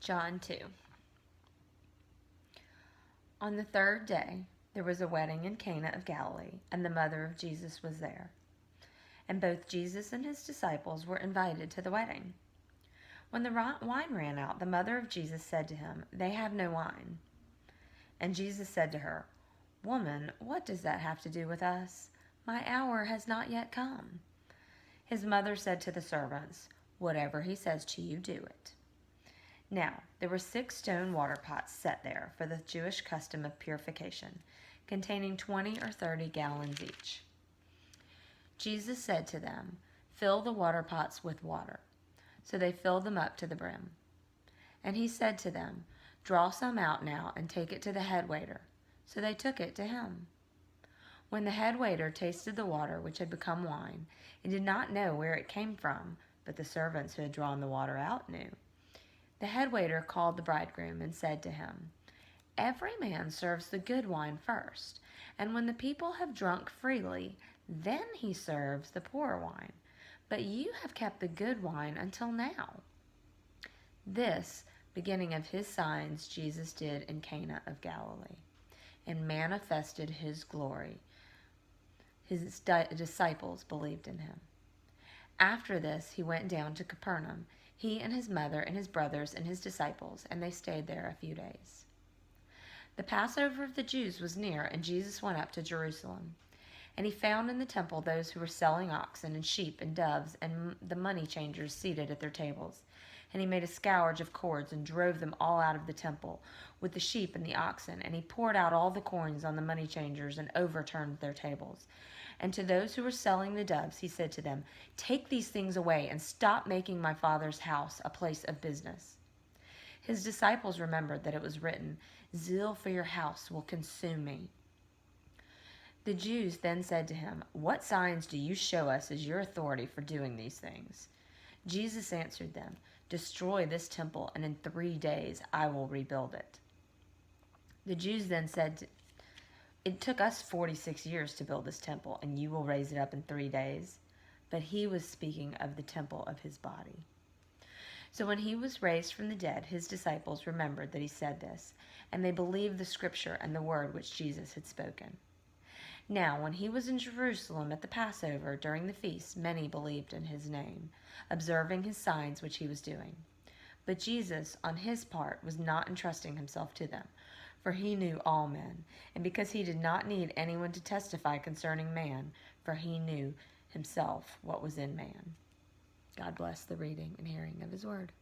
John 2. On the third day, there was a wedding in Cana of Galilee, and the mother of Jesus was there. And both Jesus and his disciples were invited to the wedding. When the wine ran out, the mother of Jesus said to him, "They have no wine." And Jesus said to her, "Woman, what does that have to do with us? My hour has not yet come." His mother said to the servants, "Whatever he says to you, do it." Now, there were 6 stone water pots set there for the Jewish custom of purification, containing 20 or 30 gallons each. Jesus said to them, "Fill the water pots with water." So they filled them up to the brim. And he said to them, "Draw some out now and take it to the head waiter." So they took it to him. When the head waiter tasted the water, which had become wine, and did not know where it came from, but the servants who had drawn the water out knew, the head waiter called the bridegroom and said to him, "Every man serves the good wine first, and when the people have drunk freely, then he serves the poor wine. But you have kept the good wine until now." This beginning of his signs Jesus did in Cana of Galilee, and manifested his glory. His disciples believed in him. After this, he went down to Capernaum, he and his mother and his brothers and his disciples, and they stayed there a few days. The Passover of the Jews was near, and Jesus went up to Jerusalem. And he found in the temple those who were selling oxen and sheep and doves, and the money changers seated at their tables. And he made a scourge of cords and drove them all out of the temple with the sheep and the oxen. And he poured out all the coins on the money changers and overturned their tables. And to those who were selling the doves, he said to them, "Take these things away and stop making my Father's house a place of business." His disciples remembered that it was written, "Zeal for your house will consume me." The Jews then said to him, "What signs do you show us as your authority for doing these things?" Jesus answered them, "Destroy this temple, and in 3 days I will rebuild it." The Jews then said, "It took us 46 years to build this temple, and you will raise it up in 3 days?" But he was speaking of the temple of his body. So when he was raised from the dead, his disciples remembered that he said this, and they believed the scripture and the word which Jesus had spoken. Now, when he was in Jerusalem at the Passover during the feast, many believed in his name, observing his signs which he was doing. But Jesus, on his part, was not entrusting himself to them, for he knew all men, and because he did not need anyone to testify concerning man, for he knew himself what was in man. God bless the reading and hearing of his word.